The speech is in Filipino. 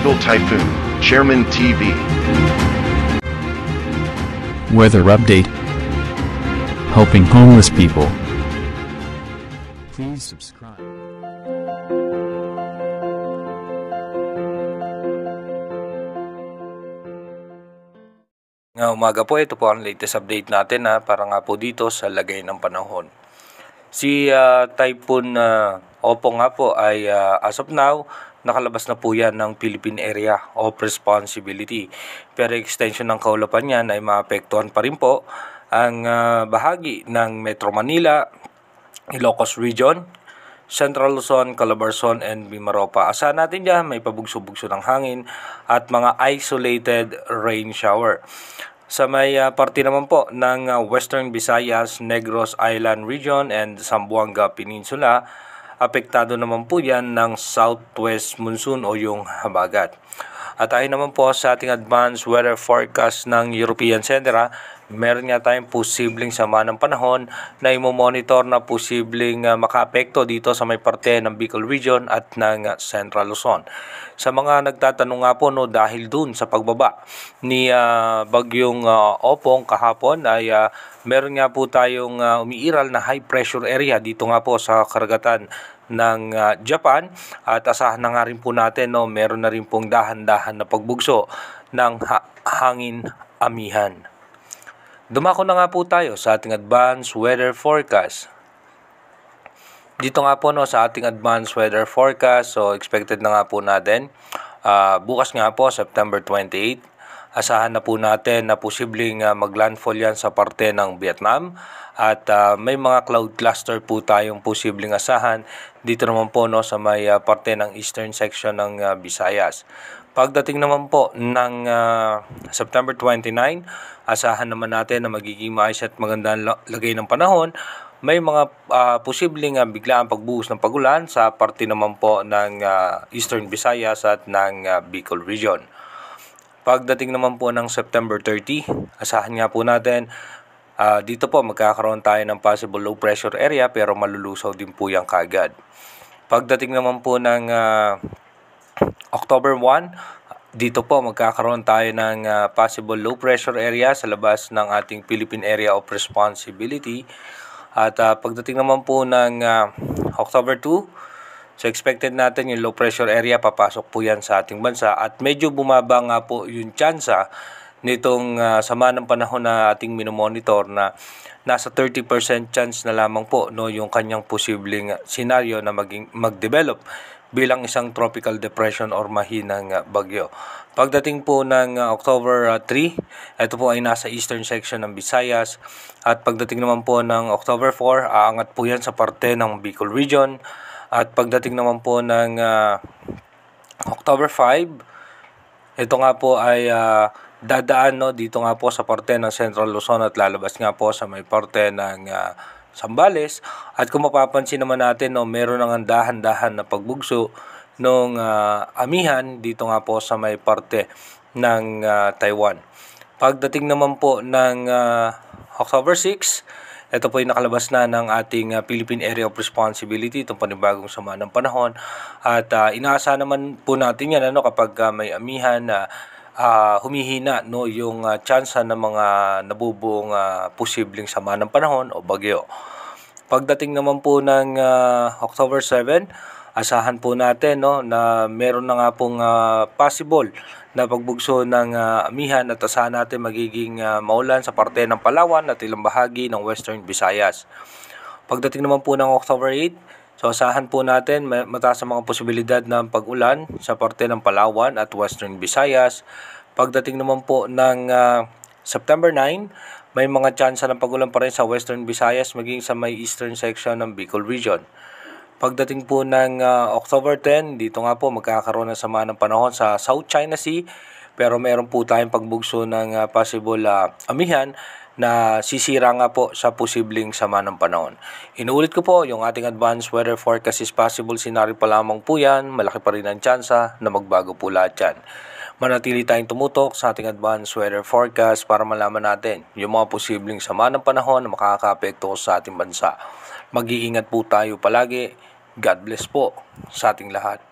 Global Typhoon, Chairman TV. Weather update. Helping homeless people. Please subscribe. Umaga po, ito po ang latest update natin para nga po dito sa lagay ng panahon. Si Typhoon Opo nga po ay as of now, nakalabas na po yan ng Philippine Area of Responsibility. Pero extension ng kaulapan niyan ay maapektuhan pa rin po ang bahagi ng Metro Manila, Ilocos Region, Central Luzon, Calabarzon, and Mimaropa. Asahan natin dyan may pabugso-bugso ng hangin at mga isolated rain shower. Sa may parte naman po ng Western Visayas, Negros Island Region, and Zamboanga Peninsula, apektado naman po yan ng southwest monsoon o yung habagat. At ayon naman po sa ating advanced weather forecast ng European Center, meron nga tayong posibleng sama ng panahon na imomonitor na posibleng makaapekto dito sa may parte ng Bicol Region at ng Central Luzon. Sa mga nagtatanong nga po dahil dun sa pagbaba ni bagyong Opong kahapon ay meron nga po tayong umiiral na high pressure area dito nga po sa karagatan ng Japan at asahan na nga rin po natin meron na rin pong dahan-dahan na pagbugso ng hangin amihan. Dumako na nga po tayo sa ating advanced weather forecast. Dito nga po sa ating advanced weather forecast, so expected na nga po natin. Bukas nga po, September 28, asahan na po natin na posibleng maglandfall yan sa parte ng Vietnam. At may mga cloud cluster po tayong posibleng asahan dito naman po sa may parte ng eastern section ng Visayas. Pagdating naman po ng September 29, asahan naman natin na magiging maayos at magandang lagay ng panahon. May mga posibleng biglaang pagbuhos ng pagulan sa parte naman po ng Eastern Visayas at ng Bicol Region. Pagdating naman po ng September 30, asahan nga po natin dito po magkakaroon tayo ng possible low pressure area pero malulusaw din po yan kaagad. Pagdating naman po ng October 1, dito po magkakaroon tayo ng possible low pressure area sa labas ng ating Philippine Area of Responsibility. At pagdating naman po ng October 2, so expected natin yung low pressure area, papasok po yan sa ating bansa. At medyo bumaba nga po yung tsansa nitong sama ng panahon na ating minomonitor na nasa 30% chance na lamang po yung kanyang posibleng senaryo na mag-develop bilang isang tropical depression or mahinang bagyo. Pagdating po ng October 3, ito po ay nasa eastern section ng Visayas. At pagdating naman po ng October 4, aangat po yan sa parte ng Bicol Region. At pagdating naman po ng October 5, ito nga po ay dadaan dito nga po sa parte ng Central Luzon at lalabas nga po sa may parte ng Zambales. At kung mapapansin naman natin meron ng dahan-dahan na pagbugso ng amihan dito nga po sa may parte ng Taiwan. Pagdating naman po ng October 6, ito po ay nakalabas na ng ating Philippine Area of Responsibility, itong panibagong sama ng panahon. At inaasahan naman po natin yan kapag may amihan na humihina yung tsansa ng mga nabubuong posibleng sama ng panahon o bagyo. Pagdating naman po ng October 7, asahan po natin na meron na nga pong possible na pagbugso ng amihan at asahan natin magiging maulan sa parte ng Palawan at ilang bahagi ng Western Visayas. Pagdating naman po ng October 8, so asahan po natin mataas ang mga posibilidad ng pag-ulan sa parte ng Palawan at Western Visayas. Pagdating naman po ng September 9, may mga tsansa ng pag-ulan pa rin sa Western Visayas maging sa may eastern section ng Bicol Region. Pagdating po ng October 10, dito nga po magkakaroon ng sama ng panahon sa South China Sea. Pero meron po tayong pagbugso ng possible amihan na sisira nga po sa posibleng sama ng panahon. Inuulit ko po, yung ating advanced weather forecast is possible scenario pa lamang po yan. Malaki pa rin ang tsansa na magbago po lahat yan. Manatili tayong tumutok sa ating advanced weather forecast para malaman natin yung mga posibleng sama ng panahon na makakaapekto sa ating bansa. Mag-iingat po tayo palagi. God bless po sa ating lahat.